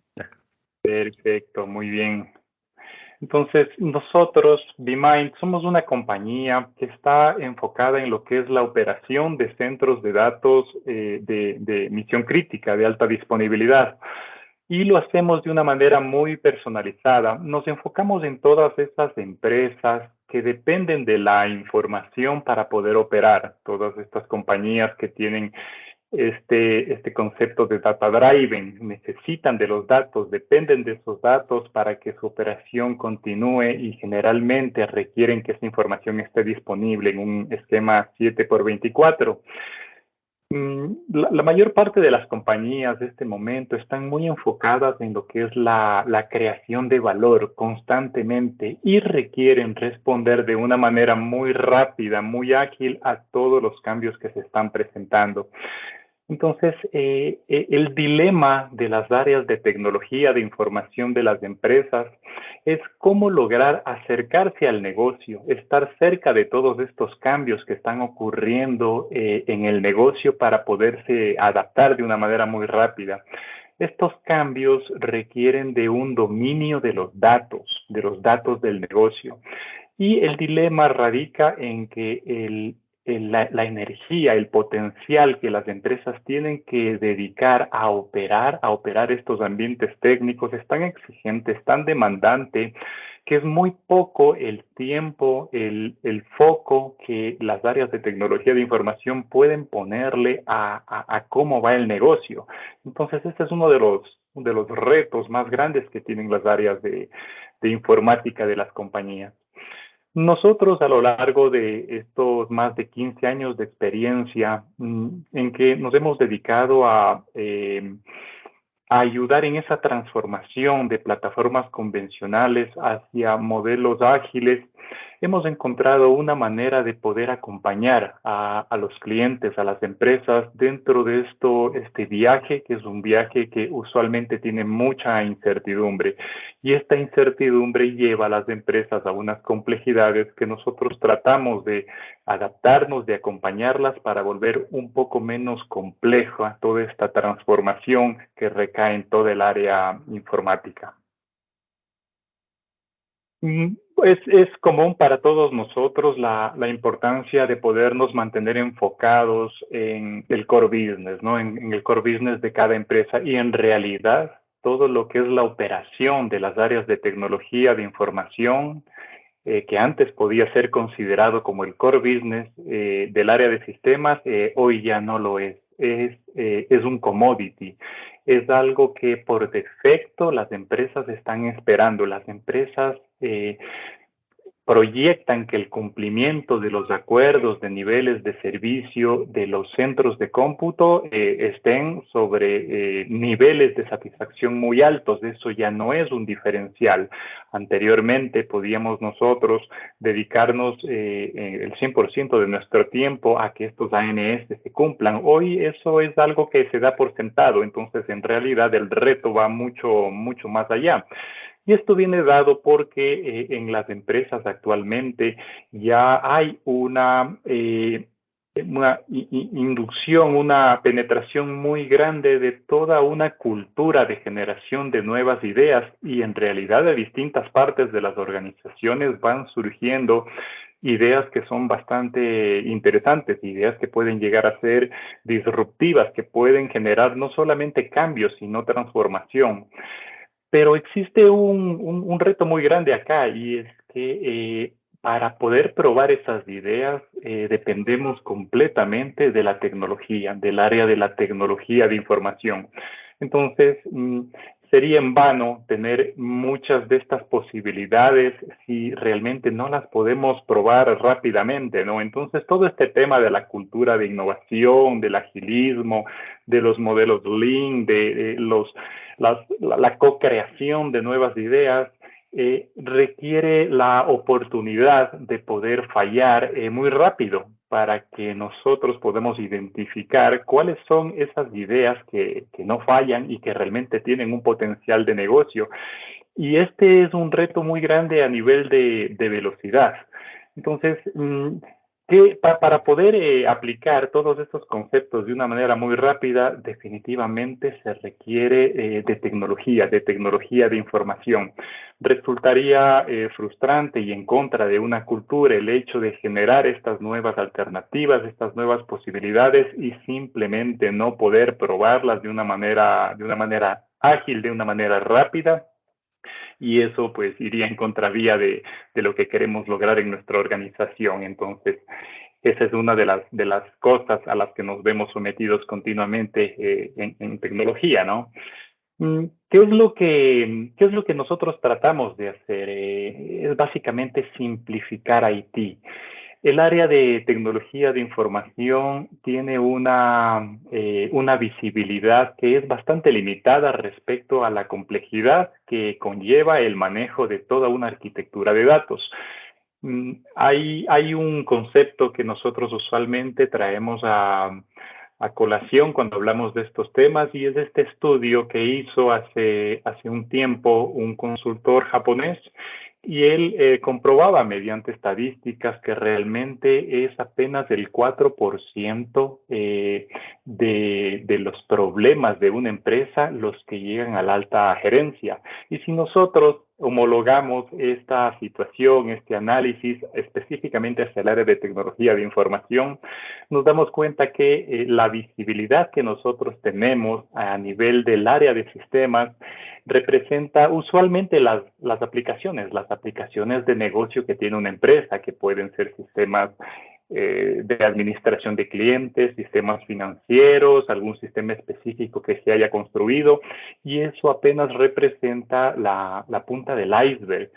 correcto. Perfecto, muy bien. Entonces, nosotros, BeMind, somos una compañía que está enfocada en lo que es la operación de centros de datos de misión crítica, de alta disponibilidad. Y lo hacemos de una manera muy personalizada. Nos enfocamos en todas estas empresas que dependen de la información para poder operar. Todas estas compañías que tienen este concepto de data driven, necesitan de los datos, dependen de esos datos para que su operación continúe y generalmente requieren que esa información esté disponible en un esquema 7x24. La mayor parte de las compañías de este momento están muy enfocadas en lo que es la creación de valor constantemente y requieren responder de una manera muy rápida, muy ágil a todos los cambios que se están presentando. Entonces, el dilema de las áreas de tecnología de información de las empresas es cómo lograr acercarse al negocio, estar cerca de todos estos cambios que están ocurriendo en el negocio para poderse adaptar de una manera muy rápida. Estos cambios requieren de un dominio de los datos del negocio. Y el dilema radica en que la energía, el potencial que las empresas tienen que dedicar a operar estos ambientes técnicos es tan exigente, es tan demandante, que es muy poco el tiempo, el foco que las áreas de tecnología de información pueden ponerle a cómo va el negocio. Entonces, este es uno de los retos más grandes que tienen las áreas de informática de las compañías. Nosotros a lo largo de estos más de 15 años de experiencia en que nos hemos dedicado a ayudar en esa transformación de plataformas convencionales hacia modelos ágiles, hemos encontrado una manera de poder acompañar a los clientes, a las empresas dentro de este viaje, que es un viaje que usualmente tiene mucha incertidumbre. Y esta incertidumbre lleva a las empresas a unas complejidades que nosotros tratamos de adaptarnos, de acompañarlas para volver un poco menos compleja toda esta transformación que recae en toda el área informática. Es común para todos nosotros la importancia de podernos mantener enfocados en el core business, ¿no? En el core business de cada empresa y en realidad todo lo que es la operación de las áreas de tecnología, de información, que antes podía ser considerado como el core business del área de sistemas, hoy ya no lo es. Es un commodity. Es algo que por defecto las empresas están esperando. Las empresas proyectan que el cumplimiento de los acuerdos de niveles de servicio de los centros de cómputo estén sobre niveles de satisfacción muy altos. Eso ya no es un diferencial. Anteriormente podíamos nosotros dedicarnos el 100% de nuestro tiempo a que estos ANS se cumplan. Hoy eso es algo que se da por sentado, entonces en realidad el reto va mucho más allá. Y esto viene dado porque en las empresas actualmente ya hay una inducción, una penetración muy grande de toda una cultura de generación de nuevas ideas y en realidad de distintas partes de las organizaciones van surgiendo ideas que son bastante interesantes, ideas que pueden llegar a ser disruptivas, que pueden generar no solamente cambios, sino transformación. Pero existe un reto muy grande acá y es que para poder probar esas ideas dependemos completamente de la tecnología, del área de la tecnología de información. Entonces, sería en vano tener muchas de estas posibilidades si realmente no las podemos probar rápidamente, ¿no? Entonces, todo este tema de la cultura de innovación, del agilismo, de los modelos Lean, de la co-creación de nuevas ideas, requiere la oportunidad de poder fallar muy rápido para que nosotros podamos identificar cuáles son esas ideas que no fallan y que realmente tienen un potencial de negocio. Y este es un reto muy grande a nivel de velocidad. Entonces, para poder aplicar todos estos conceptos de una manera muy rápida, definitivamente se requiere de tecnología de información. Resultaría frustrante y en contra de una cultura el hecho de generar estas nuevas alternativas, estas nuevas posibilidades y simplemente no poder probarlas de una manera ágil, de una manera rápida, y eso pues iría en contravía de lo que queremos lograr en nuestra organización. Entonces, esa es una de las cosas a las que nos vemos sometidos continuamente en tecnología, ¿no? ¿Qué es lo que nosotros tratamos de hacer? Es básicamente simplificar IT. El área de tecnología de información tiene una visibilidad que es bastante limitada respecto a la complejidad que conlleva el manejo de toda una arquitectura de datos. Hay un concepto que nosotros usualmente traemos a colación cuando hablamos de estos temas y es este estudio que hizo hace un tiempo un consultor japonés y él comprobaba mediante estadísticas que realmente es apenas el 4% de los problemas de una empresa los que llegan a la alta gerencia. Y si nosotros homologamos esta situación, este análisis específicamente hacia el área de tecnología de información, nos damos cuenta que la visibilidad que nosotros tenemos a nivel del área de sistemas representa usualmente las aplicaciones de negocio que tiene una empresa, que pueden ser sistemas de administración de clientes, sistemas financieros, algún sistema específico que se haya construido, y eso apenas representa la punta del iceberg.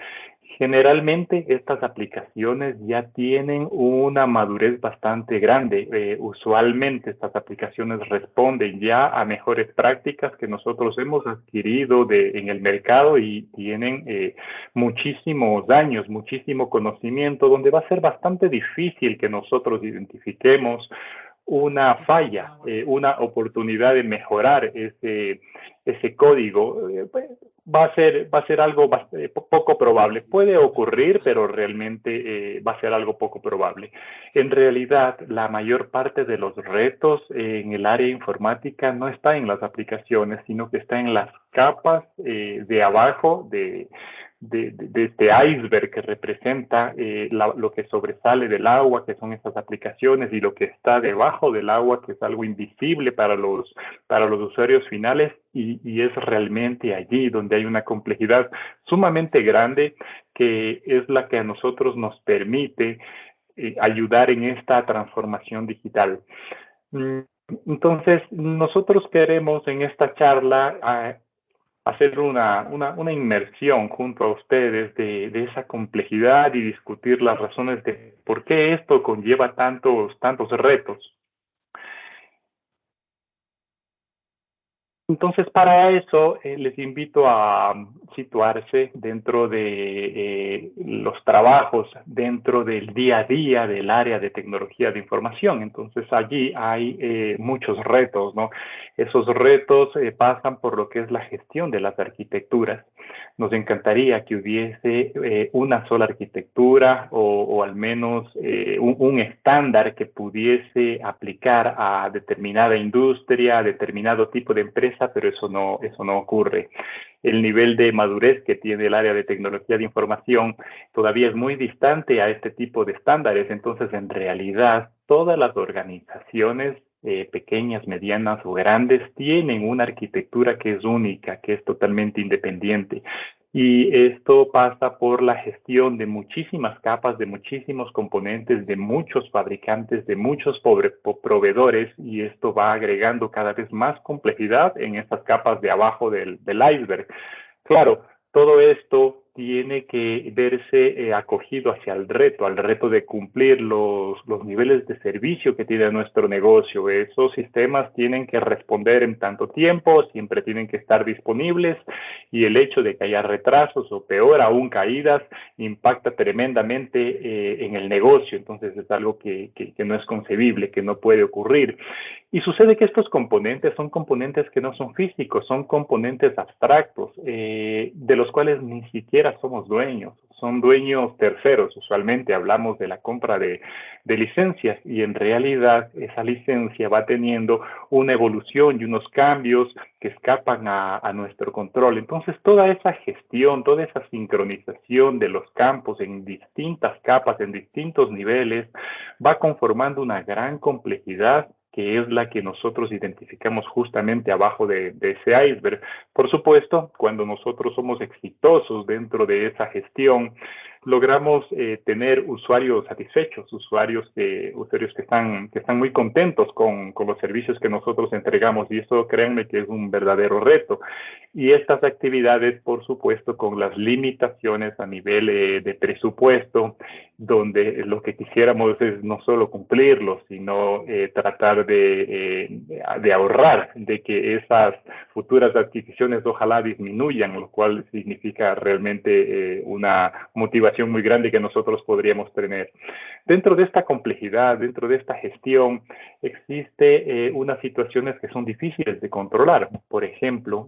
Generalmente estas aplicaciones ya tienen una madurez bastante grande. Usualmente estas aplicaciones responden ya a mejores prácticas que nosotros hemos adquirido en el mercado y tienen muchísimos años, muchísimo conocimiento, donde va a ser bastante difícil que nosotros identifiquemos una falla, una oportunidad de mejorar ese código. Pues, va a ser algo poco probable. Puede ocurrir, pero realmente va a ser algo poco probable. En realidad, la mayor parte de los retos en el área informática no está en las aplicaciones, sino que está en las capas de abajo de este iceberg que representa lo que sobresale del agua, que son estas aplicaciones, y lo que está debajo del agua, que es algo invisible para los usuarios finales, y es realmente allí donde hay una complejidad sumamente grande que es la que a nosotros nos permite ayudar en esta transformación digital. Entonces, nosotros queremos en esta charla hacer una inmersión junto a ustedes de esa complejidad y discutir las razones de por qué esto conlleva tantos retos. Entonces, para eso, les invito a situarse dentro de los trabajos, dentro del día a día del área de tecnología de información. Entonces, allí hay muchos retos, ¿no? Esos retos pasan por lo que es la gestión de las arquitecturas. Nos encantaría que hubiese una sola arquitectura o al menos un estándar que pudiese aplicar a determinada industria, a determinado tipo de empresa, pero eso no ocurre. El nivel de madurez que tiene el área de tecnología de información todavía es muy distante a este tipo de estándares. Entonces, en realidad, todas las organizaciones pequeñas, medianas o grandes tienen una arquitectura que es única, que es totalmente independiente. Y esto pasa por la gestión de muchísimas capas, de muchísimos componentes, de muchos fabricantes, de muchos proveedores, y esto va agregando cada vez más complejidad en estas capas de abajo del iceberg. Claro, todo esto tiene que verse acogido hacia el reto, al reto de cumplir los niveles de servicio que tiene nuestro negocio. Esos sistemas tienen que responder en tanto tiempo, siempre tienen que estar disponibles, y el hecho de que haya retrasos o peor aún caídas impacta tremendamente en el negocio. Entonces es algo que no es concebible, que no puede ocurrir. Y sucede que estos componentes son componentes que no son físicos, son componentes abstractos, de los cuales ni siquiera siquiera somos dueños, son dueños terceros. Usualmente hablamos de la compra de licencias y en realidad esa licencia va teniendo una evolución y unos cambios que escapan a nuestro control. Entonces, toda esa gestión, toda esa sincronización de los campos en distintas capas, en distintos niveles, va conformando una gran complejidad que es la que nosotros identificamos justamente abajo de ese iceberg. Por supuesto, cuando nosotros somos exitosos dentro de esa gestión, logramos tener usuarios satisfechos, usuarios que están muy contentos con los servicios que nosotros entregamos, y eso créanme que es un verdadero reto. Y estas actividades, por supuesto, con las limitaciones a nivel de presupuesto, donde lo que quisiéramos es no solo cumplirlo, sino tratar de ahorrar, de que esas futuras adquisiciones ojalá disminuyan, lo cual significa realmente una motivación muy grande que nosotros podríamos tener. Dentro de esta complejidad, dentro de esta gestión, existe unas situaciones que son difíciles de controlar. Por ejemplo,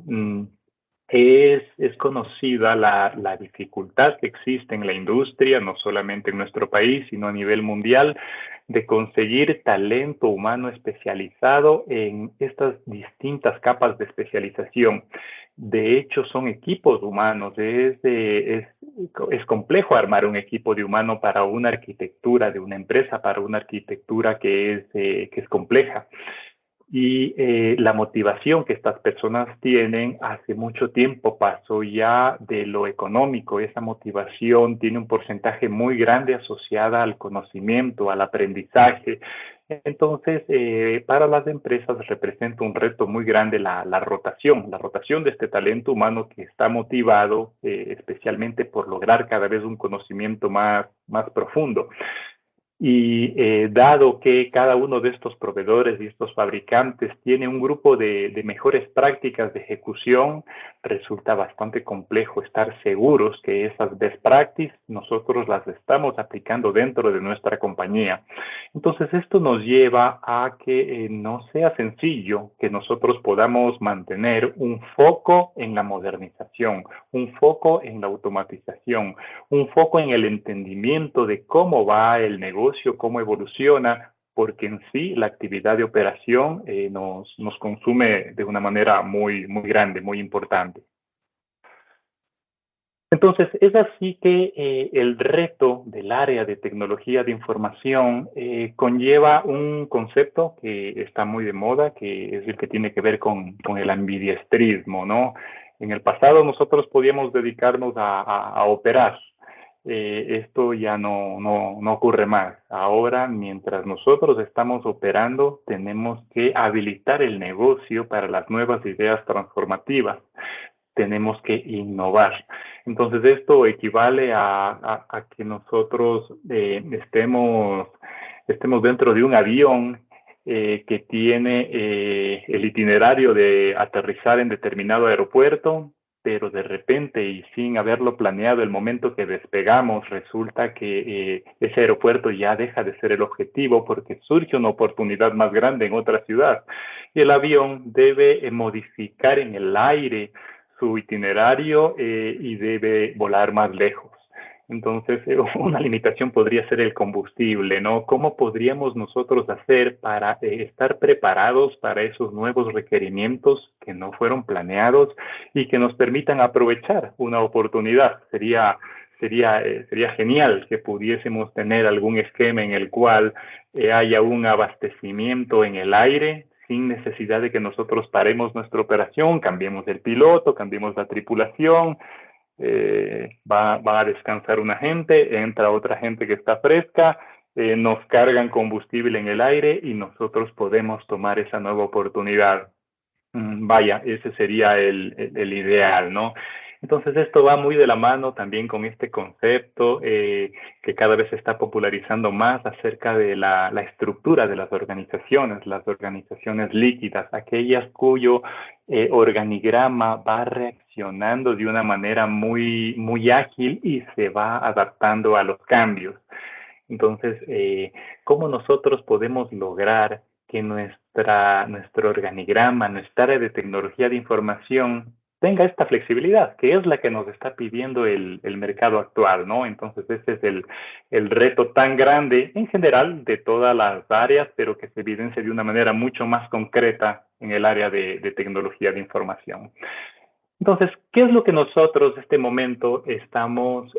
es conocida la dificultad que existe en la industria, no solamente en nuestro país, sino a nivel mundial, de conseguir talento humano especializado en estas distintas capas de especialización. De hecho, son equipos humanos. Es complejo armar un equipo de humano para una arquitectura de una empresa, para una arquitectura que es compleja. Y la motivación que estas personas tienen hace mucho tiempo pasó ya de lo económico. Esa motivación tiene un porcentaje muy grande asociada al conocimiento, al aprendizaje. Entonces, para las empresas representa un reto muy grande la rotación de este talento humano que está motivado especialmente por lograr cada vez un conocimiento más profundo. Y dado que cada uno de estos proveedores y estos fabricantes tiene un grupo de mejores prácticas de ejecución, resulta bastante complejo estar seguros que esas best practices nosotros las estamos aplicando dentro de nuestra compañía. Entonces, esto nos lleva a que no sea sencillo que nosotros podamos mantener un foco en la modernización, un foco en la automatización, un foco en el entendimiento de cómo va el negocio, cómo evoluciona, porque en sí la actividad de operación nos consume de una manera muy grande, muy importante. Entonces, es así que el reto del área de tecnología de información conlleva un concepto que está muy de moda, que es el que tiene que ver con el ambidiestrismo, ¿no? En el pasado nosotros podíamos dedicarnos a operar. Esto ya no ocurre más. Ahora, mientras nosotros estamos operando, tenemos que habilitar el negocio para las nuevas ideas transformativas, tenemos que innovar. Entonces, esto equivale a que nosotros estemos dentro de un avión que tiene el itinerario de aterrizar en determinado aeropuerto, pero de repente y sin haberlo planeado, el momento que despegamos, resulta que ese aeropuerto ya deja de ser el objetivo porque surge una oportunidad más grande en otra ciudad. Y el avión debe modificar en el aire su itinerario y debe volar más lejos. Entonces, una limitación podría ser el combustible, ¿no? ¿Cómo podríamos nosotros hacer para estar preparados para esos nuevos requerimientos que no fueron planeados y que nos permitan aprovechar una oportunidad? Sería genial que pudiésemos tener algún esquema en el cual haya un abastecimiento en el aire sin necesidad de que nosotros paremos nuestra operación, cambiemos el piloto, cambiemos la tripulación, va a descansar una gente, entra otra gente que está fresca, nos cargan combustible en el aire y nosotros podemos tomar esa nueva oportunidad. Vaya, ese sería el ideal, ¿no? Entonces esto va muy de la mano también con este concepto que cada vez se está popularizando más acerca de la estructura de las organizaciones líquidas, aquellas cuyo organigrama va reaccionando de una manera muy ágil y se va adaptando a los cambios. Entonces, ¿cómo nosotros podemos lograr que nuestro organigrama, nuestra área de tecnología de información tenga esta flexibilidad, que es la que nos está pidiendo el mercado actual, ¿no? Entonces, ese es el reto tan grande en general de todas las áreas, pero que se evidencia de una manera mucho más concreta en el área de tecnología de información. Entonces, ¿qué es lo que nosotros en este momento estamos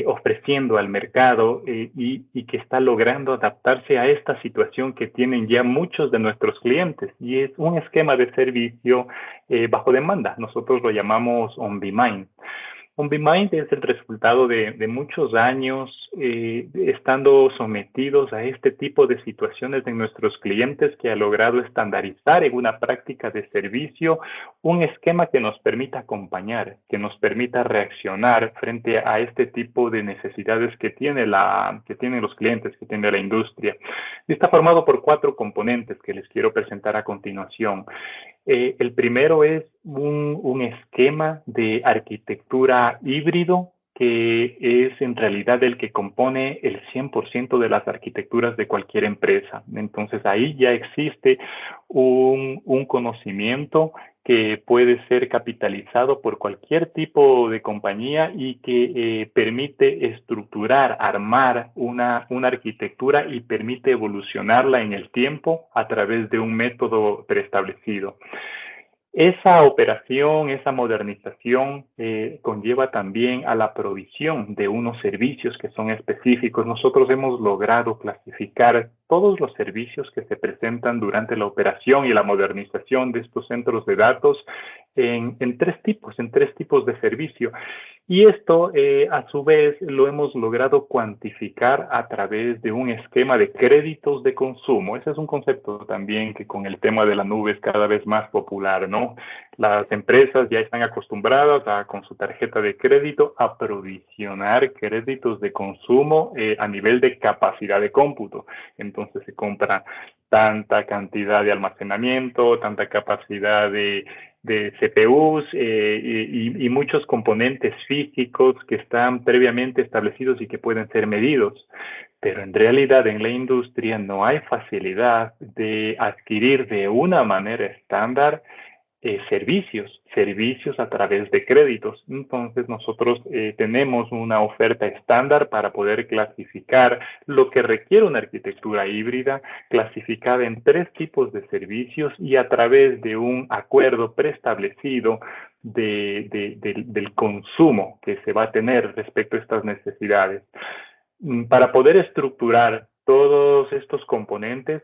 ofreciendo al mercado y que está logrando adaptarse a esta situación que tienen ya muchos de nuestros clientes? Y es un esquema de servicio bajo demanda. Nosotros lo llamamos on demand. OnBeMind es el resultado de muchos años estando sometidos a este tipo de situaciones de nuestros clientes que ha logrado estandarizar en una práctica de servicio un esquema que nos permita acompañar, que nos permita reaccionar frente a este tipo de necesidades que tienen los clientes, que tiene la industria. Y está formado por 4 componentes que les quiero presentar a continuación. El primero es un esquema de arquitectura híbrido que es en realidad el que compone el 100% de las arquitecturas de cualquier empresa. Entonces ahí ya existe un conocimiento que puede ser capitalizado por cualquier tipo de compañía y que permite estructurar, armar una arquitectura y permite evolucionarla en el tiempo a través de un método preestablecido. Esa operación, esa modernización conlleva también a la provisión de unos servicios que son específicos. Nosotros hemos logrado clasificar todos los servicios que se presentan durante la operación y la modernización de estos centros de datos en 3 tipos de servicio. Y esto, a su vez, lo hemos logrado cuantificar a través de un esquema de créditos de consumo. Ese es un concepto también que con el tema de la nube es cada vez más popular, ¿no? Las empresas ya están acostumbradas con su tarjeta de crédito, a provisionar créditos de consumo a nivel de capacidad de cómputo. Entonces se compra tanta cantidad de almacenamiento, tanta capacidad de CPUs y muchos componentes físicos que están previamente establecidos y que pueden ser medidos. Pero en realidad en la industria no hay facilidad de adquirir de una manera estándar servicios a través de créditos. Entonces nosotros tenemos una oferta estándar para poder clasificar lo que requiere una arquitectura híbrida, clasificada en 3 tipos de servicios y a través de un acuerdo preestablecido del consumo que se va a tener respecto a estas necesidades. Para poder estructurar todos estos componentes,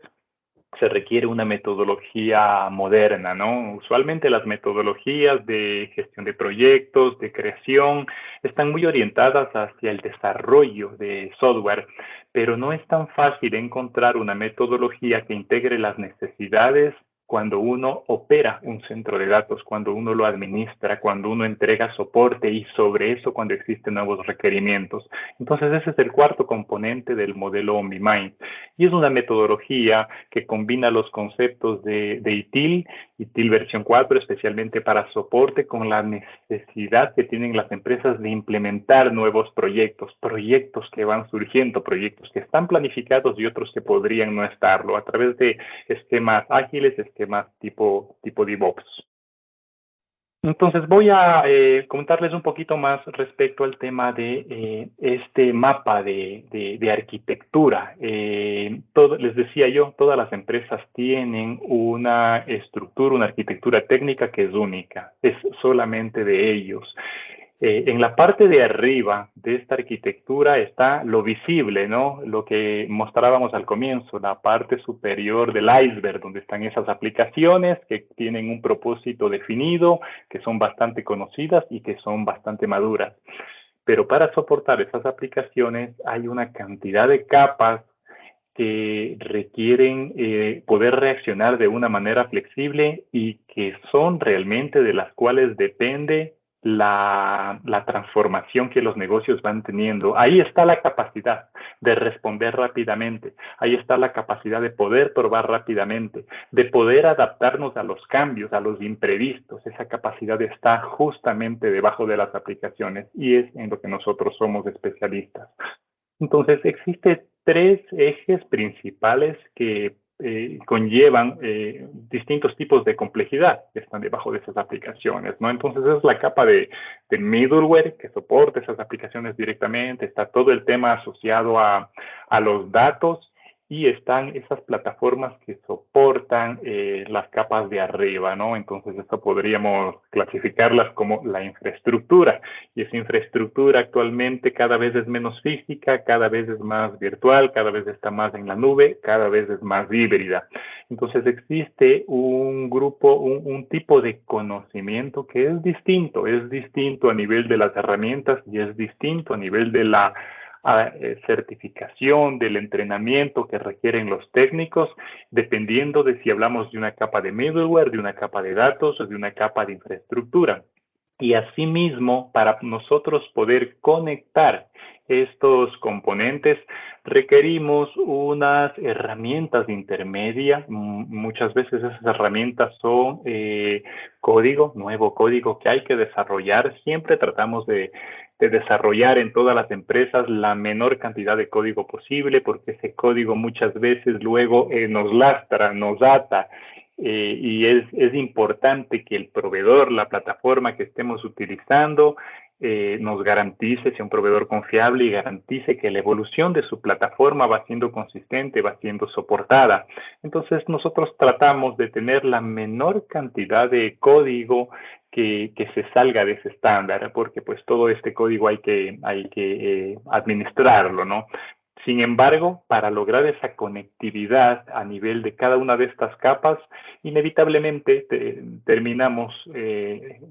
se requiere una metodología moderna, ¿no? Usualmente las metodologías de gestión de proyectos, de creación, están muy orientadas hacia el desarrollo de software, pero no es tan fácil encontrar una metodología que integre las necesidades cuando uno opera un centro de datos, cuando uno lo administra, cuando uno entrega soporte y sobre eso cuando existen nuevos requerimientos. Entonces ese es el 4 componente del modelo OmniMind y es una metodología que combina los conceptos de ITIL versión 4, especialmente para soporte, con la necesidad que tienen las empresas de implementar nuevos proyectos que van surgiendo, proyectos que están planificados y otros que podrían no estarlo, a través de esquemas ágiles, esquemas tipo DevOps. Entonces voy a comentarles un poquito más respecto al tema de este mapa de arquitectura. Les decía yo, todas las empresas tienen una estructura, una arquitectura técnica que es única, es solamente de ellos. En la parte de arriba de esta arquitectura está lo visible, ¿no? Lo que mostrábamos al comienzo, la parte superior del iceberg, donde están esas aplicaciones que tienen un propósito definido, que son bastante conocidas y que son bastante maduras. Pero para soportar esas aplicaciones hay una cantidad de capas que requieren poder reaccionar de una manera flexible y que son realmente de las cuales depende la transformación que los negocios van teniendo. Ahí está la capacidad de responder rápidamente, ahí está la capacidad de poder probar rápidamente, de poder adaptarnos a los cambios, a los imprevistos. Esa capacidad está justamente debajo de las aplicaciones y es en lo que nosotros somos especialistas. Entonces, existen 3 ejes principales que conllevan distintos tipos de complejidad que están debajo de esas aplicaciones, ¿no? Entonces es la capa de middleware que soporta esas aplicaciones directamente, está todo el tema asociado a los datos y están esas plataformas que soportan las capas de arriba, ¿no? Entonces esto podríamos clasificarlas como la infraestructura. Y esa infraestructura actualmente cada vez es menos física, cada vez es más virtual, cada vez está más en la nube, cada vez es más híbrida. Entonces existe un grupo, un tipo de conocimiento que es distinto a nivel de las herramientas y es distinto a nivel de la certificación, del entrenamiento que requieren los técnicos, dependiendo de si hablamos de una capa de middleware, de una capa de datos o de una capa de infraestructura. Y asimismo, para nosotros poder conectar estos componentes, requerimos unas herramientas intermedias. Muchas veces esas herramientas son código, nuevo código que hay que desarrollar. Siempre tratamos de desarrollar en todas las empresas la menor cantidad de código posible, porque ese código muchas veces luego nos lastra, nos ata, y es importante que el proveedor, la plataforma que estemos utilizando, nos garantice, sea un proveedor confiable y garantice que la evolución de su plataforma va siendo consistente, va siendo soportada. Entonces nosotros tratamos de tener la menor cantidad de código que se salga de ese estándar, porque pues todo este código hay que administrarlo, ¿no? Sin embargo, para lograr esa conectividad a nivel de cada una de estas capas, inevitablemente terminamos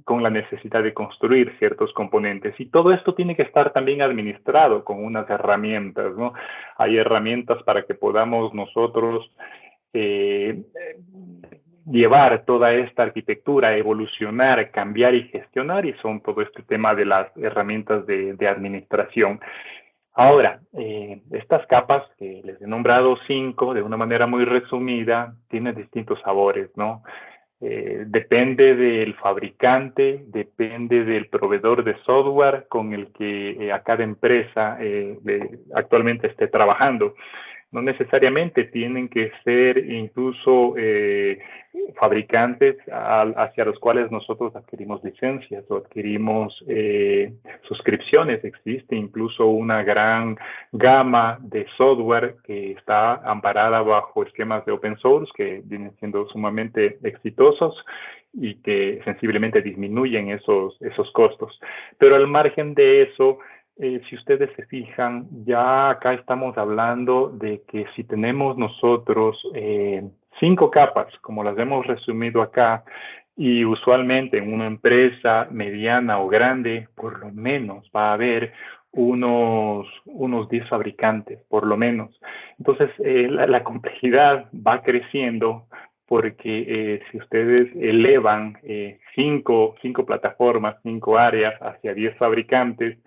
con la necesidad de construir ciertos componentes. Y todo esto tiene que estar también administrado con unas herramientas, ¿no? Hay herramientas para que podamos nosotros eh, llevar toda esta arquitectura, evolucionar, cambiar y gestionar, y son todo este tema de las herramientas de administración. Ahora, estas capas, que les he nombrado 5 de una manera muy resumida, tienen distintos sabores, ¿no? Depende del fabricante, depende del proveedor de software con el que a cada empresa actualmente esté trabajando. No necesariamente tienen que ser incluso fabricantes hacia los cuales nosotros adquirimos licencias o adquirimos suscripciones. Existe incluso una gran gama de software que está amparada bajo esquemas de open source que vienen siendo sumamente exitosos y que sensiblemente disminuyen esos costos. Pero al margen de eso, si ustedes se fijan, ya acá estamos hablando de que si tenemos nosotros 5 capas, como las hemos resumido acá, y usualmente en una empresa mediana o grande, por lo menos va a haber unos 10 fabricantes, por lo menos. Entonces, la complejidad va creciendo porque si ustedes elevan 5 plataformas, 5 áreas hacia 10 fabricantes,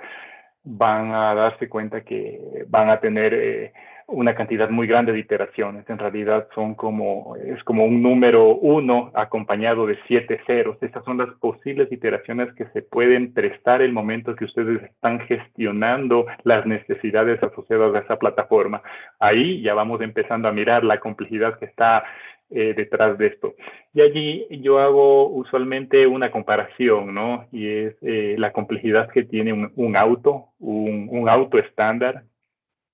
van a darse cuenta que van a tener una cantidad muy grande de iteraciones. En realidad es como un número 1 acompañado de 7 ceros. Estas son las posibles iteraciones que se pueden prestar el momento que ustedes están gestionando las necesidades asociadas a esa plataforma. Ahí ya vamos empezando a mirar la complejidad que está detrás de esto. Y allí yo hago usualmente una comparación, ¿no? Y es la complejidad que tiene un auto, un auto estándar,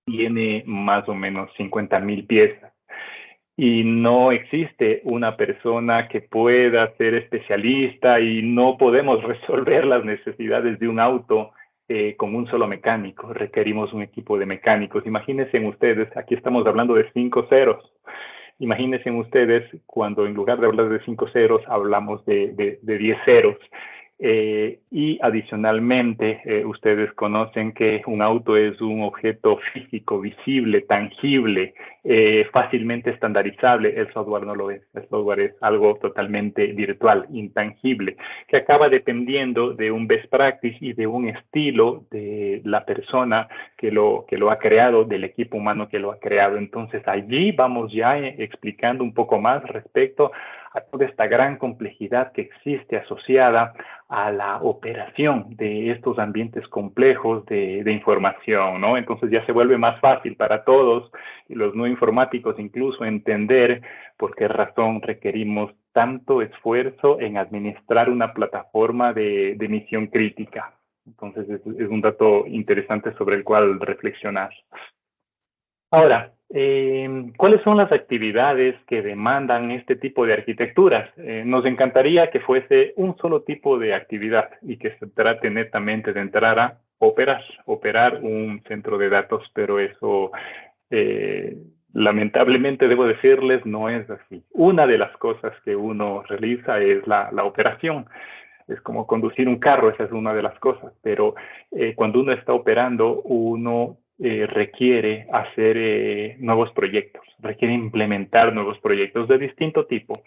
tiene más o menos 50,000 piezas. Y no existe una persona que pueda ser especialista y no podemos resolver las necesidades de un auto con un solo mecánico. Requerimos un equipo de mecánicos. Imagínense ustedes, aquí estamos hablando de 5 ceros. Imagínense ustedes cuando en lugar de hablar de 5 ceros hablamos de 10 ceros. Y adicionalmente, ustedes conocen que un auto es un objeto físico, visible, tangible, fácilmente estandarizable. El software no lo es. El software es algo totalmente virtual, intangible, que acaba dependiendo de un best practice y de un estilo de la persona que lo ha creado, del equipo humano que lo ha creado. Entonces, allí vamos ya explicando un poco más respecto a toda esta gran complejidad que existe asociada a la operación de estos ambientes complejos de información, ¿no? Entonces ya se vuelve más fácil para todos, y los no informáticos incluso, entender por qué razón requerimos tanto esfuerzo en administrar una plataforma de misión crítica. Entonces es un dato interesante sobre el cual reflexionar. Ahora, ¿cuáles son las actividades que demandan este tipo de arquitecturas? Nos encantaría que fuese un solo tipo de actividad y que se trate netamente de entrar a operar un centro de datos, pero eso, eh, lamentablemente debo decirles, no es así. Una de las cosas que uno realiza es la operación. Es como conducir un carro, esa es una de las cosas, pero cuando uno está operando, uno requiere hacer nuevos proyectos, requiere implementar nuevos proyectos de distinto tipo,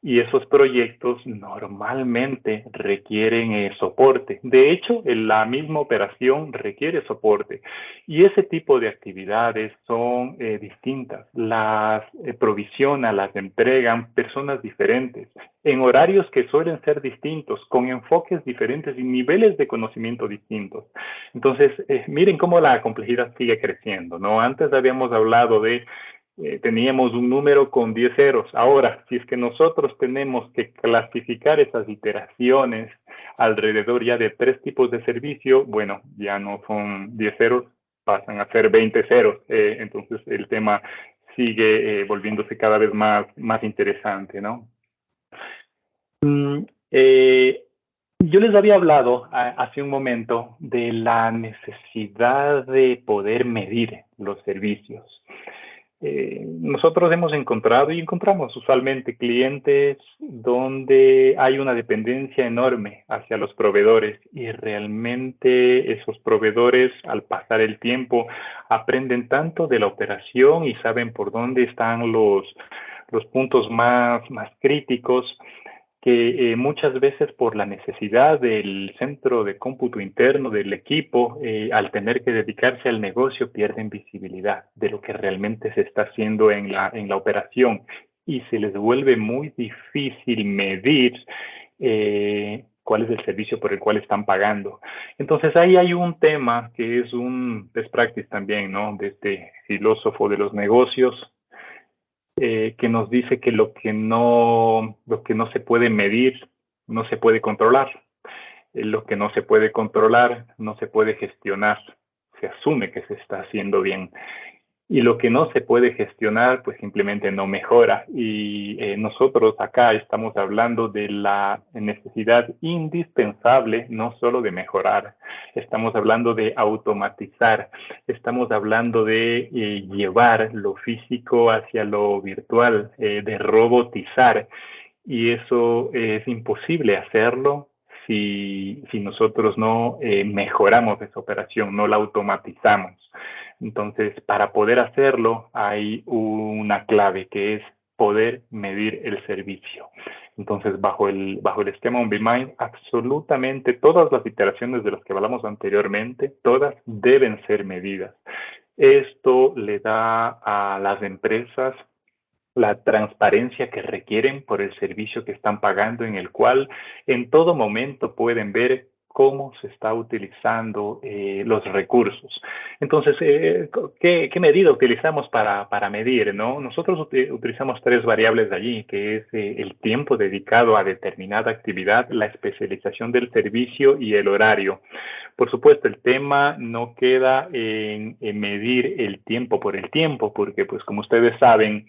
y esos proyectos normalmente requieren soporte. De hecho, la misma operación requiere soporte, y ese tipo de actividades son distintas. Las provisionan, las entregan personas diferentes, en horarios que suelen ser distintos, con enfoques diferentes y niveles de conocimiento distintos. Entonces, miren cómo la complejidad sigue creciendo, ¿no? Antes habíamos hablado de, teníamos un número con 10 ceros. Ahora, si es que nosotros tenemos que clasificar esas iteraciones alrededor ya de 3 tipos de servicio, bueno, ya no son 10 ceros, pasan a ser 20 ceros. Entonces, el tema sigue volviéndose cada vez más interesante, ¿no? Mm, eh, yo les había hablado hace un momento de la necesidad de poder medir los servicios. Nosotros hemos encontrado y encontramos usualmente clientes donde hay una dependencia enorme hacia los proveedores, y realmente esos proveedores, al pasar el tiempo, aprenden tanto de la operación y saben por dónde están los puntos más críticos, que muchas veces, por la necesidad del centro de cómputo interno del equipo, al tener que dedicarse al negocio, pierden visibilidad de lo que realmente se está haciendo en la operación, y se les vuelve muy difícil medir cuál es el servicio por el cual están pagando. Entonces ahí hay un tema que es un best practice también, ¿no? De este filósofo de los negocios, que nos dice que lo que no se puede medir no se puede controlar. Lo que no se puede controlar no se puede gestionar. Se asume que se está haciendo bien. Y lo que no se puede gestionar, pues simplemente no mejora. Y nosotros acá estamos hablando de la necesidad indispensable, no solo de mejorar, estamos hablando de automatizar, estamos hablando de llevar lo físico hacia lo virtual, de robotizar. Y eso es imposible hacerlo si nosotros no mejoramos esa operación, no la automatizamos. Entonces, para poder hacerlo, hay una clave, que es poder medir el servicio. Entonces, bajo el esquema OnBeMind, absolutamente todas las iteraciones de las que hablamos anteriormente, todas deben ser medidas. Esto le da a las empresas la transparencia que requieren por el servicio que están pagando, en el cual en todo momento pueden ver cómo se está utilizando los recursos. Entonces, ¿qué medida utilizamos para medir, ¿no? Nosotros utilizamos 3 variables de allí, que es el tiempo dedicado a determinada actividad, la especialización del servicio y el horario. Por supuesto, el tema no queda en medir el tiempo por el tiempo, porque, pues, como ustedes saben,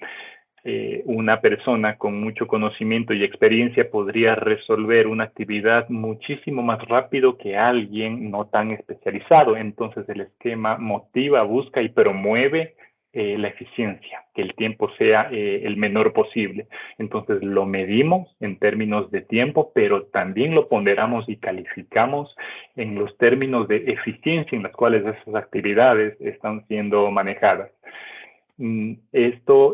una persona con mucho conocimiento y experiencia podría resolver una actividad muchísimo más rápido que alguien no tan especializado. Entonces, el esquema motiva, busca y promueve la eficiencia, que el tiempo sea el menor posible. Entonces, lo medimos en términos de tiempo, pero también lo ponderamos y calificamos en los términos de eficiencia en las cuales esas actividades están siendo manejadas. Esto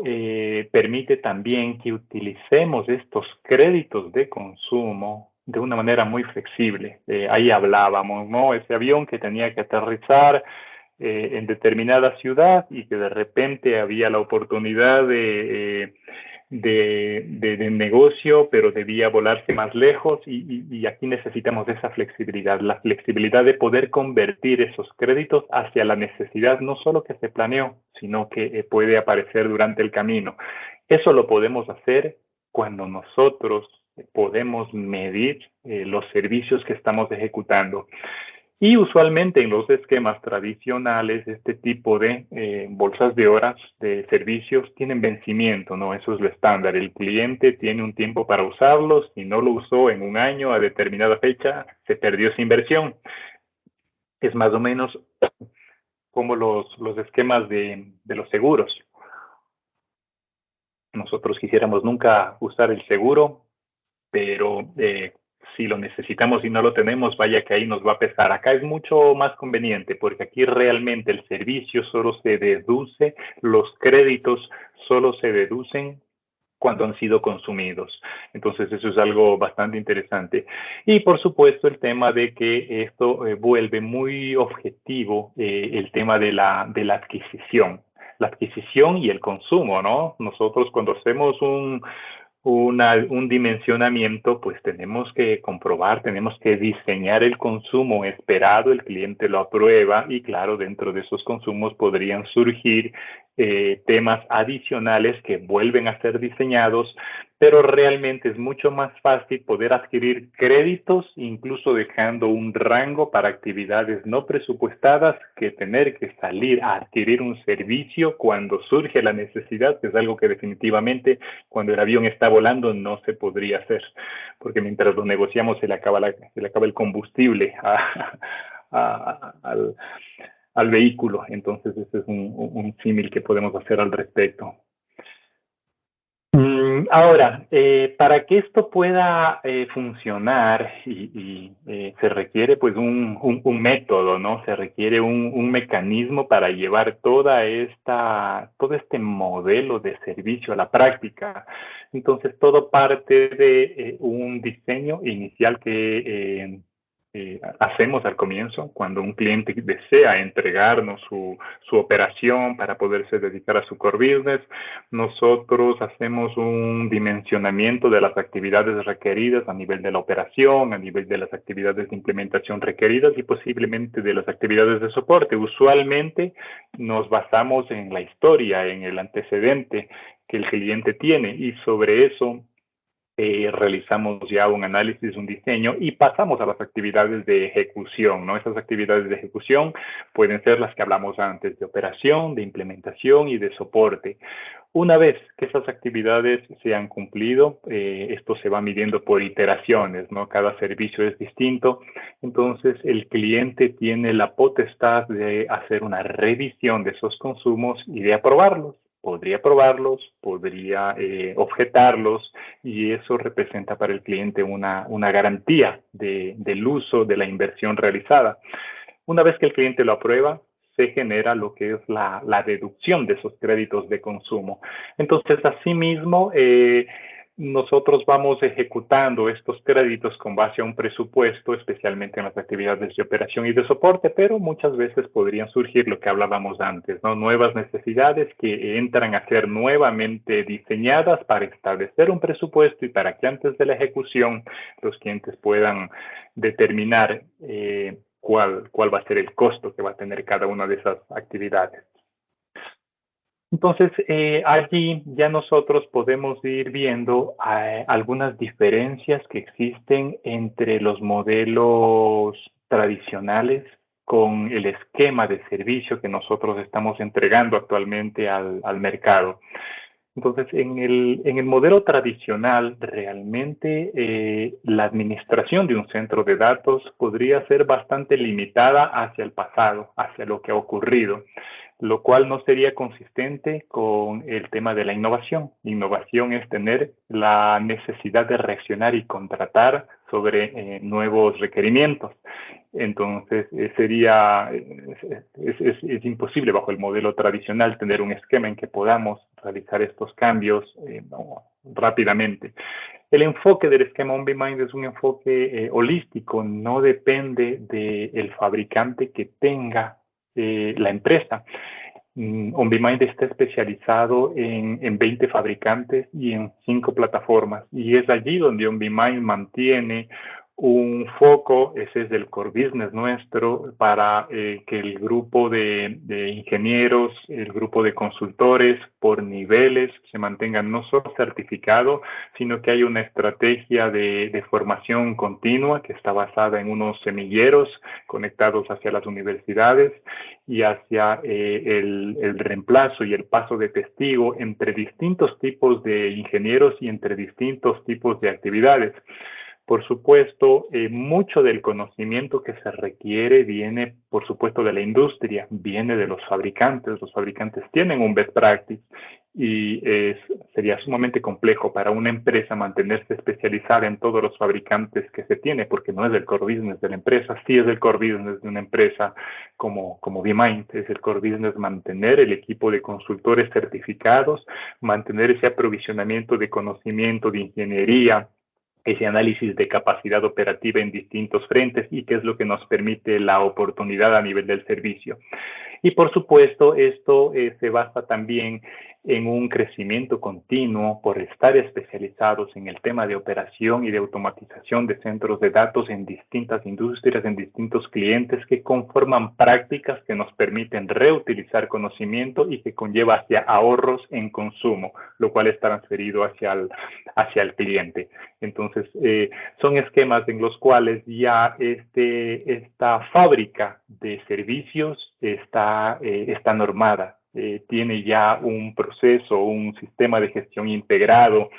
permite también que utilicemos estos créditos de consumo de una manera muy flexible. Ahí hablábamos, ¿no? Ese avión que tenía que aterrizar en determinada ciudad, y que de repente había la oportunidad de negocio, pero debía volarse más lejos y aquí necesitamos esa flexibilidad, la flexibilidad de poder convertir esos créditos hacia la necesidad no solo que se planeó, sino que puede aparecer durante el camino. Eso lo podemos hacer cuando nosotros podemos medir los servicios que estamos ejecutando. Y usualmente en los esquemas tradicionales, este tipo de bolsas de horas de servicios tienen vencimiento, ¿no? Eso es lo estándar. El cliente tiene un tiempo para usarlos. Si no lo usó en un año a determinada fecha, se perdió esa inversión. Es más o menos como los esquemas de los seguros. Nosotros quisiéramos nunca usar el seguro, pero si lo necesitamos y no lo tenemos, vaya que ahí nos va a pesar. Acá es mucho más conveniente porque aquí realmente el servicio solo se deduce, los créditos solo se deducen cuando han sido consumidos. Entonces eso es algo bastante interesante. Y por supuesto el tema de que esto vuelve muy objetivo el tema de la adquisición. La adquisición y el consumo, ¿no? Nosotros cuando hacemos un dimensionamiento, pues tenemos que comprobar, tenemos que diseñar el consumo esperado, el cliente lo aprueba y claro, dentro de esos consumos podrían surgir temas adicionales que vuelven a ser diseñados, pero realmente es mucho más fácil poder adquirir créditos, incluso dejando un rango para actividades no presupuestadas, que tener que salir a adquirir un servicio cuando surge la necesidad, que es algo que definitivamente cuando el avión está volando no se podría hacer, porque mientras lo negociamos se le acaba el combustible al, al vehículo. Entonces, ese es un símil que podemos hacer al respecto. Ahora, para que esto pueda funcionar se requiere pues un método, ¿no? Se requiere un mecanismo para llevar todo este modelo de servicio a la práctica. Entonces, todo parte de un diseño inicial que hacemos al comienzo, cuando un cliente desea entregarnos su operación para poderse dedicar a su core business. Nosotros hacemos un dimensionamiento de las actividades requeridas a nivel de la operación, a nivel de las actividades de implementación requeridas y posiblemente de las actividades de soporte. Usualmente nos basamos en la historia, en el antecedente que el cliente tiene y sobre eso realizamos ya un análisis, un diseño y pasamos a las actividades de ejecución, ¿no? Esas actividades de ejecución pueden ser las que hablamos antes, de operación, de implementación y de soporte. Una vez que esas actividades se han cumplido, esto se va midiendo por iteraciones, ¿no? Cada servicio es distinto, entonces el cliente tiene la potestad de hacer una revisión de esos consumos y de aprobarlos. Podría aprobarlos, podría objetarlos y eso representa para el cliente una garantía del uso de la inversión realizada. Una vez que el cliente lo aprueba, se genera lo que es la deducción de esos créditos de consumo. Entonces, asimismo, nosotros vamos ejecutando estos créditos con base a un presupuesto, especialmente en las actividades de operación y de soporte, pero muchas veces podrían surgir lo que hablábamos antes, ¿no? Nuevas necesidades que entran a ser nuevamente diseñadas para establecer un presupuesto y para que antes de la ejecución los clientes puedan determinar cuál va a ser el costo que va a tener cada una de esas actividades. Entonces, allí ya nosotros podemos ir viendo algunas diferencias que existen entre los modelos tradicionales con el esquema de servicio que nosotros estamos entregando actualmente al mercado. Entonces, en el modelo tradicional, realmente la administración de un centro de datos podría ser bastante limitada hacia el pasado, hacia lo que ha ocurrido, lo cual no sería consistente con el tema de la innovación. Innovación es tener la necesidad de reaccionar y contratar sobre nuevos requerimientos. Entonces, es imposible bajo el modelo tradicional tener un esquema en que podamos realizar estos cambios rápidamente. El enfoque del esquema OnBeMind es un enfoque holístico, no depende del fabricante que tenga la empresa. OnBeMind está especializado en 20 fabricantes y en 5 plataformas. Y es allí donde OnBeMind mantiene un foco, ese es el core business nuestro, para que el grupo de ingenieros, el grupo de consultores por niveles se mantengan no solo certificados, sino que hay una estrategia de formación continua que está basada en unos semilleros conectados hacia las universidades y hacia el reemplazo y el paso de testigo entre distintos tipos de ingenieros y entre distintos tipos de actividades. Por supuesto, mucho del conocimiento que se requiere viene, por supuesto, de la industria, viene de los fabricantes. Los fabricantes tienen un best practice y sería sumamente complejo para una empresa mantenerse especializada en todos los fabricantes que se tiene, porque no es el core business de la empresa, sí es el core business de una empresa como BeMind, es el core business mantener el equipo de consultores certificados, mantener ese aprovisionamiento de conocimiento, de ingeniería, ese análisis de capacidad operativa en distintos frentes y qué es lo que nos permite la oportunidad a nivel del servicio. Y por supuesto, esto se basa también en un crecimiento continuo por estar especializados en el tema de operación y de automatización de centros de datos en distintas industrias, en distintos clientes que conforman prácticas que nos permiten reutilizar conocimiento y que conlleva hacia ahorros en consumo, lo cual es transferido hacia el cliente. Entonces, son esquemas en los cuales ya esta fábrica de servicios está normada, tiene ya un proceso, un sistema de gestión integrado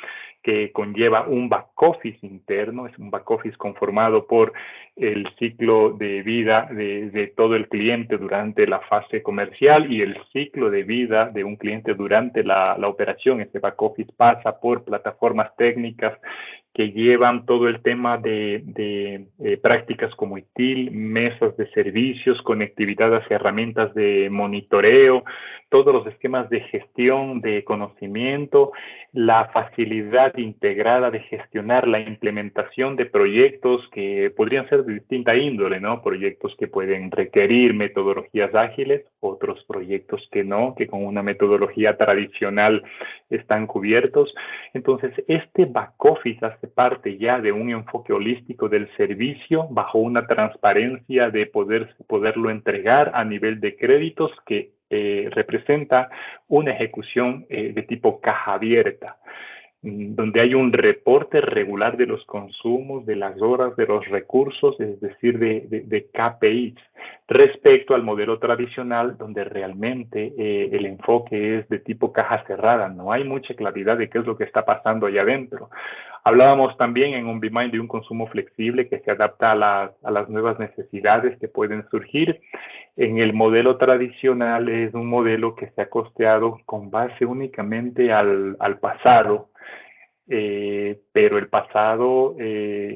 que conlleva un back office interno, es un back office conformado por el ciclo de vida de todo el cliente durante la fase comercial y el ciclo de vida de un cliente durante la operación. Este back office pasa por plataformas técnicas que llevan todo el tema de prácticas como ITIL, mesas de servicios, conectividad hacia herramientas de monitoreo, todos los esquemas de gestión de conocimiento, la facilidad integrada de gestionar la implementación de proyectos que podrían ser de distinta índole, ¿no? Proyectos que pueden requerir metodologías ágiles, otros proyectos que no, que con una metodología tradicional están cubiertos. Entonces, este back office hace parte ya de un enfoque holístico del servicio bajo una transparencia de poderlo entregar a nivel de créditos que representa una ejecución de tipo caja abierta, donde hay un reporte regular de los consumos, de las horas, de los recursos, es decir, de KPIs, respecto al modelo tradicional, donde realmente el enfoque es de tipo caja cerrada. No hay mucha claridad de qué es lo que está pasando allá adentro. Hablábamos también en OnBeMind de un consumo flexible que se adapta a las nuevas necesidades que pueden surgir. En el modelo tradicional es un modelo que se ha costeado con base únicamente al pasado, pero el pasado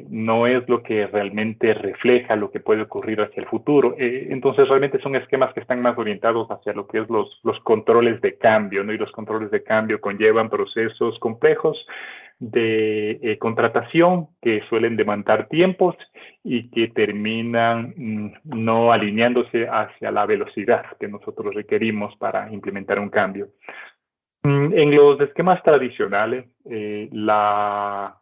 no es lo que realmente refleja lo que puede ocurrir hacia el futuro. Entonces realmente son esquemas que están más orientados hacia lo que es los controles de cambio, ¿no? Y los controles de cambio conllevan procesos complejos de contratación que suelen demandar tiempos y que terminan no alineándose hacia la velocidad que nosotros requerimos para implementar un cambio. En los esquemas tradicionales, la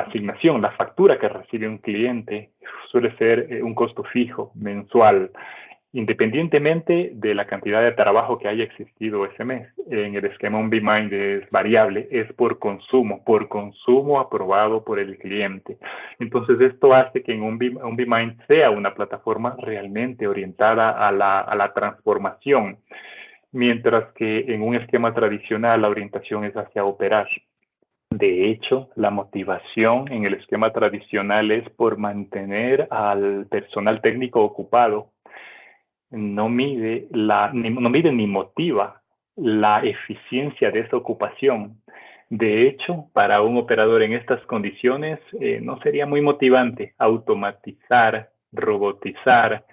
asignación, la factura que recibe un cliente suele ser un costo fijo, mensual, independientemente de la cantidad de trabajo que haya existido ese mes. En el esquema OnBeMind es variable, es por consumo aprobado por el cliente. Entonces, esto hace que en OnBeMind sea una plataforma realmente orientada a la transformación, mientras que en un esquema tradicional la orientación es hacia operar. De hecho, la motivación en el esquema tradicional es por mantener al personal técnico ocupado. No mide ni motiva la eficiencia de esa ocupación. De hecho, para un operador en estas condiciones no sería muy motivante automatizar, robotizar,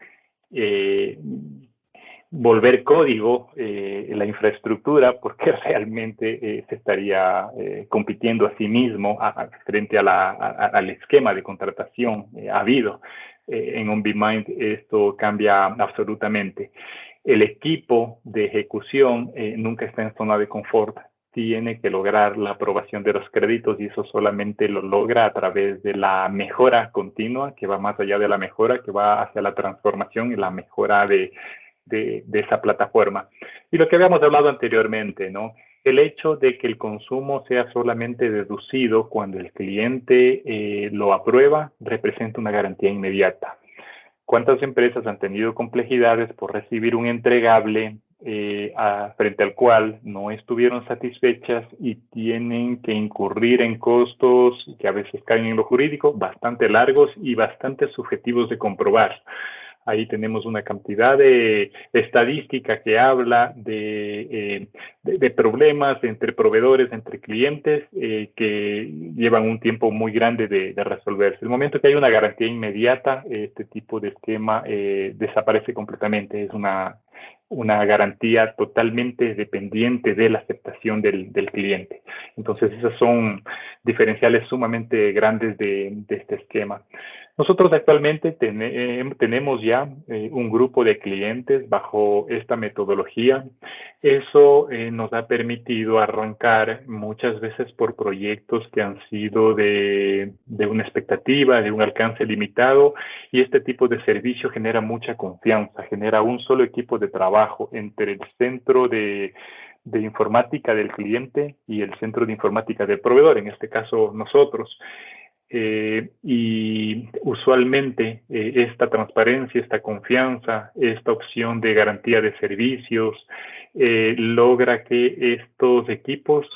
eh, volver código la infraestructura, porque realmente se estaría compitiendo a sí mismo frente al esquema de contratación habido. En OnBeMind esto cambia absolutamente. el equipo de ejecución nunca está en zona de confort. Tiene que lograr la aprobación de los créditos y eso solamente lo logra a través de la mejora continua, que va más allá de la mejora, que va hacia la transformación y la mejora de esa plataforma. Y lo que habíamos hablado anteriormente, ¿no? El hecho de que el consumo sea solamente deducido cuando el cliente lo aprueba representa una garantía inmediata. ¿Cuántas empresas han tenido complejidades por recibir un entregable frente al cual no estuvieron satisfechas y tienen que incurrir en costos que a veces caen en lo jurídico bastante largos y bastante subjetivos de comprobar? Ahí tenemos una cantidad de estadística que habla de problemas entre proveedores, entre clientes, que llevan un tiempo muy grande de resolverse. El momento que hay una garantía inmediata, este tipo de esquema desaparece completamente. Es una garantía totalmente dependiente de la aceptación del cliente. Entonces, esos son diferenciales sumamente grandes de este esquema. Nosotros actualmente tenemos ya un grupo de clientes bajo esta metodología. Eso nos ha permitido arrancar muchas veces por proyectos que han sido de una expectativa, de un alcance limitado, y este tipo de servicio genera mucha confianza, genera un solo equipo de trabajo entre el centro de informática del cliente y el centro de informática del proveedor, en este caso nosotros. Y usualmente esta transparencia, esta confianza, esta opción de garantía de servicios logra que estos equipos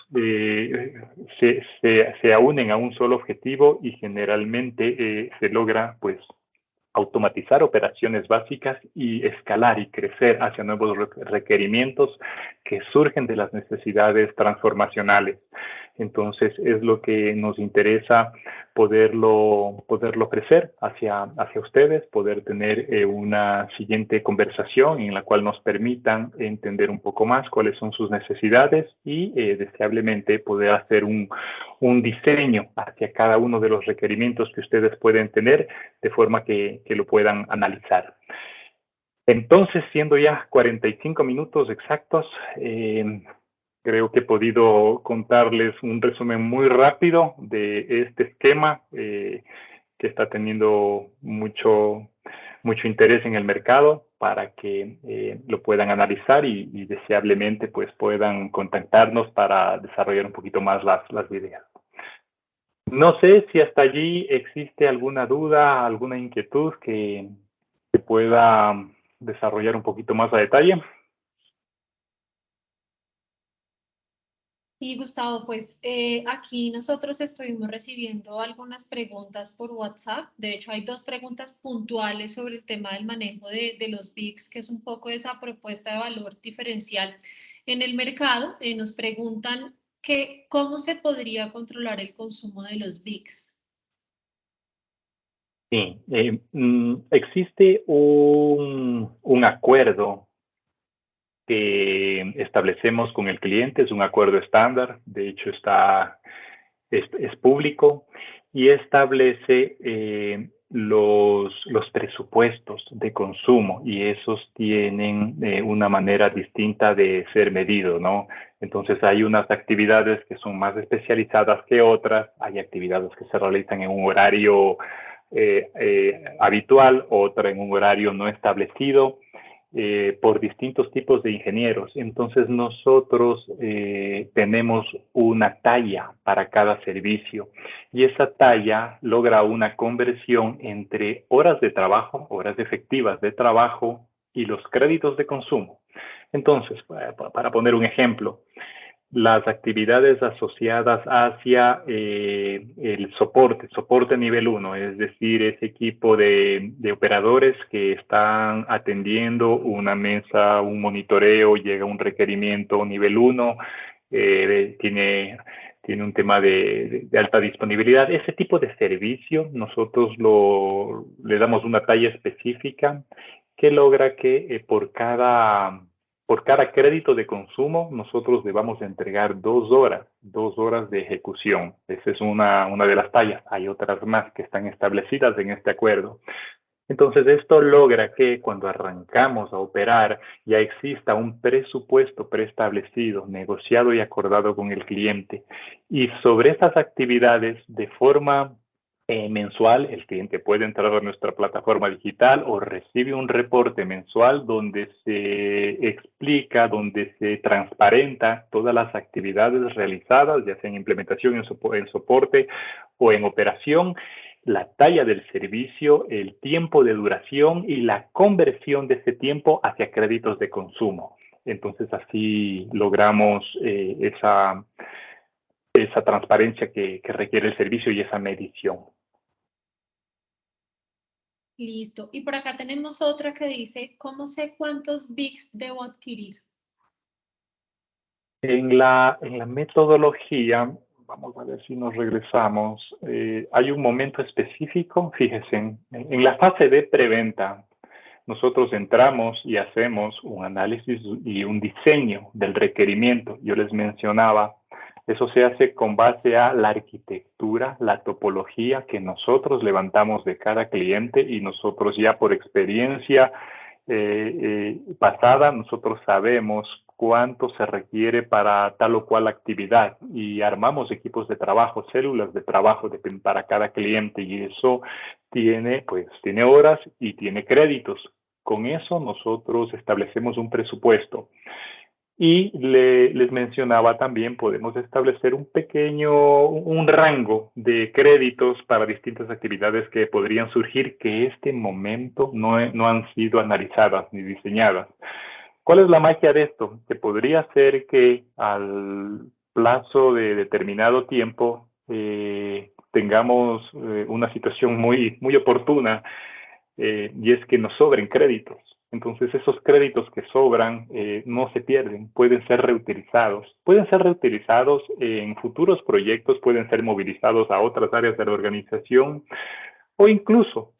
se unen a un solo objetivo y generalmente se logra pues automatizar operaciones básicas y escalar y crecer hacia nuevos requerimientos que surgen de las necesidades transformacionales. Entonces, es lo que nos interesa poderlo ofrecer hacia ustedes, poder tener una siguiente conversación en la cual nos permitan entender un poco más cuáles son sus necesidades y deseablemente poder hacer un diseño hacia cada uno de los requerimientos que ustedes pueden tener de forma que lo puedan analizar. Entonces, siendo ya 45 minutos exactos, creo que he podido contarles un resumen muy rápido de este esquema que está teniendo mucho interés en el mercado para que lo puedan analizar y deseablemente pues puedan contactarnos para desarrollar un poquito más las ideas. No sé si hasta allí existe alguna duda, alguna inquietud que pueda desarrollar un poquito más a detalle. Sí, Gustavo, pues aquí nosotros estuvimos recibiendo algunas preguntas por WhatsApp. De hecho, hay dos preguntas puntuales sobre el tema del manejo de los VIX, que es un poco esa propuesta de valor diferencial en el mercado. Nos preguntan que cómo se podría controlar el consumo de los VIX. Sí, existe un acuerdo que establecemos con el cliente, es un acuerdo estándar, de hecho es público y establece los presupuestos de consumo y esos tienen una manera distinta de ser medido, ¿no? Entonces hay unas actividades que son más especializadas que otras, hay actividades que se realizan en un horario habitual, otra en un horario no establecido por distintos tipos de ingenieros. Entonces nosotros tenemos una talla para cada servicio y esa talla logra una conversión entre horas de trabajo, horas efectivas de trabajo y los créditos de consumo. Entonces, para poner un ejemplo, las actividades asociadas hacia el soporte nivel 1, es decir, ese equipo de operadores que están atendiendo una mesa, un monitoreo, llega un requerimiento nivel 1, tiene un tema de alta disponibilidad. Ese tipo de servicio nosotros le damos una talla específica que logra que por cada crédito de consumo, nosotros le vamos a entregar 2 horas de ejecución. Esa es una de las tallas. Hay otras más que están establecidas en este acuerdo. Entonces, esto logra que cuando arrancamos a operar ya exista un presupuesto preestablecido, negociado y acordado con el cliente. Y sobre estas actividades, de forma mensual, el cliente puede entrar a nuestra plataforma digital o recibe un reporte mensual donde se explica, donde se transparenta todas las actividades realizadas, ya sea en implementación, en soporte o en operación, la talla del servicio, el tiempo de duración y la conversión de ese tiempo hacia créditos de consumo. Entonces así logramos esa transparencia que requiere el servicio y esa medición. Listo. Y por acá tenemos otra que dice, ¿cómo sé cuántos VIX debo adquirir? En la metodología, vamos a ver si nos regresamos, hay un momento específico, fíjense, en la fase de preventa, nosotros entramos y hacemos un análisis y un diseño del requerimiento. Yo les mencionaba, eso se hace con base a la arquitectura, la topología que nosotros levantamos de cada cliente y nosotros ya por experiencia pasada, nosotros sabemos cuánto se requiere para tal o cual actividad y armamos equipos de trabajo, células de trabajo para cada cliente y eso tiene horas y tiene créditos. Con eso nosotros establecemos un presupuesto. Y les mencionaba también, podemos establecer un rango de créditos para distintas actividades que podrían surgir que este momento no han sido analizadas ni diseñadas. ¿Cuál es la magia de esto? Que podría ser que al plazo de determinado tiempo tengamos una situación muy oportuna y es que nos sobren créditos. Entonces esos créditos que sobran no se pierden, pueden ser reutilizados. Pueden ser reutilizados en futuros proyectos, pueden ser movilizados a otras áreas de la organización o incluso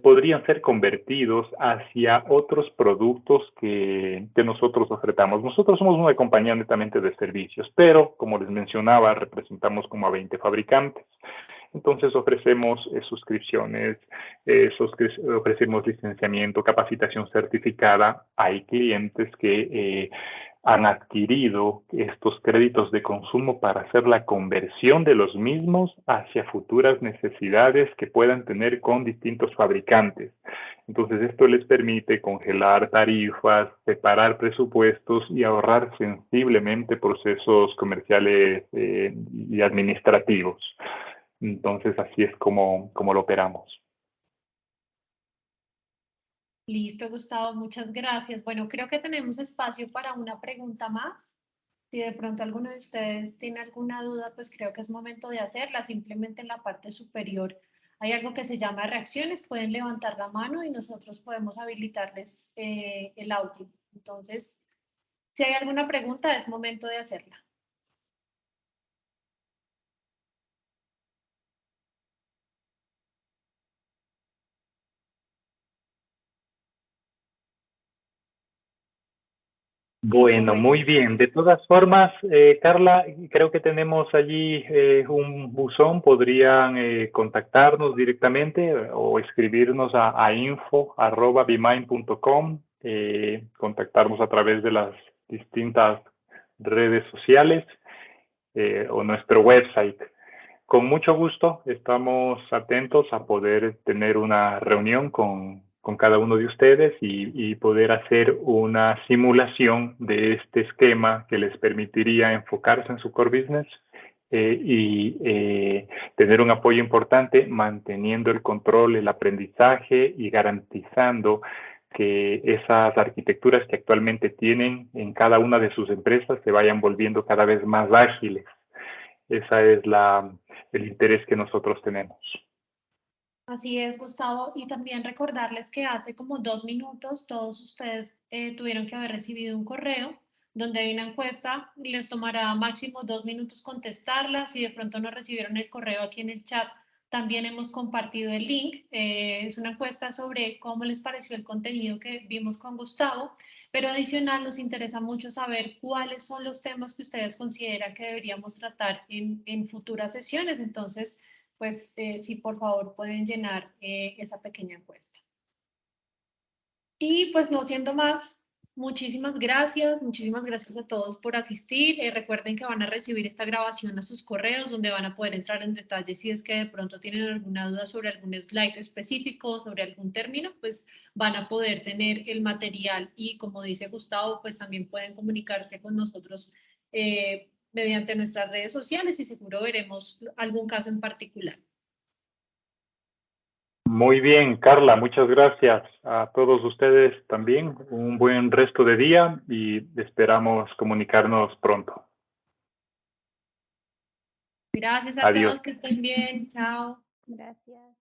podrían ser convertidos hacia otros productos que nosotros ofertamos. Nosotros somos una compañía netamente de servicios, pero como les mencionaba, representamos como a 20 fabricantes. Entonces ofrecemos suscripciones, ofrecemos licenciamiento, capacitación certificada. Hay clientes que han adquirido estos créditos de consumo para hacer la conversión de los mismos hacia futuras necesidades que puedan tener con distintos fabricantes. Entonces esto les permite congelar tarifas, separar presupuestos y ahorrar sensiblemente procesos comerciales y administrativos. Entonces, así es como lo operamos. Listo, Gustavo, muchas gracias. Bueno, creo que tenemos espacio para una pregunta más. Si de pronto alguno de ustedes tiene alguna duda, pues creo que es momento de hacerla. Simplemente en la parte superior hay algo que se llama reacciones. Pueden levantar la mano y nosotros podemos habilitarles el audio. Entonces, si hay alguna pregunta, es momento de hacerla. Listo, Bueno, bueno. muy bien. De todas formas, Carla, creo que tenemos allí un buzón. Podrían contactarnos directamente o escribirnos a info@bmind.com, contactarnos a través de las distintas redes sociales o nuestro website. Con mucho gusto, estamos atentos a poder tener una reunión con cada uno de ustedes y poder hacer una simulación de este esquema que les permitiría enfocarse en su core business y tener un apoyo importante, manteniendo el control, el aprendizaje y garantizando que esas arquitecturas que actualmente tienen en cada una de sus empresas se vayan volviendo cada vez más ágiles. Esa es el interés que nosotros tenemos. Así es, Gustavo. Y también recordarles que hace como 2 minutos todos ustedes tuvieron que haber recibido un correo donde hay una encuesta. Les tomará máximo 2 minutos contestarla. Si de pronto no recibieron el correo aquí en el chat, también hemos compartido el link. Es una encuesta sobre cómo les pareció el contenido que vimos con Gustavo. Pero adicional nos interesa mucho saber cuáles son los temas que ustedes consideran que deberíamos tratar en futuras sesiones. Entonces, pues sí, por favor, pueden llenar esa pequeña encuesta. Y pues no siendo más, muchísimas gracias a todos por asistir. Recuerden que van a recibir esta grabación a sus correos donde van a poder entrar en detalle si es que de pronto tienen alguna duda sobre algún slide específico, sobre algún término, pues van a poder tener el material y como dice Gustavo, pues también pueden comunicarse con nosotros mediante nuestras redes sociales y seguro veremos algún caso en particular. Muy bien, Carla, muchas gracias a todos ustedes también. Un buen resto de día y esperamos comunicarnos pronto. Gracias a Adiós. todos, que estén bien. Chao. Gracias.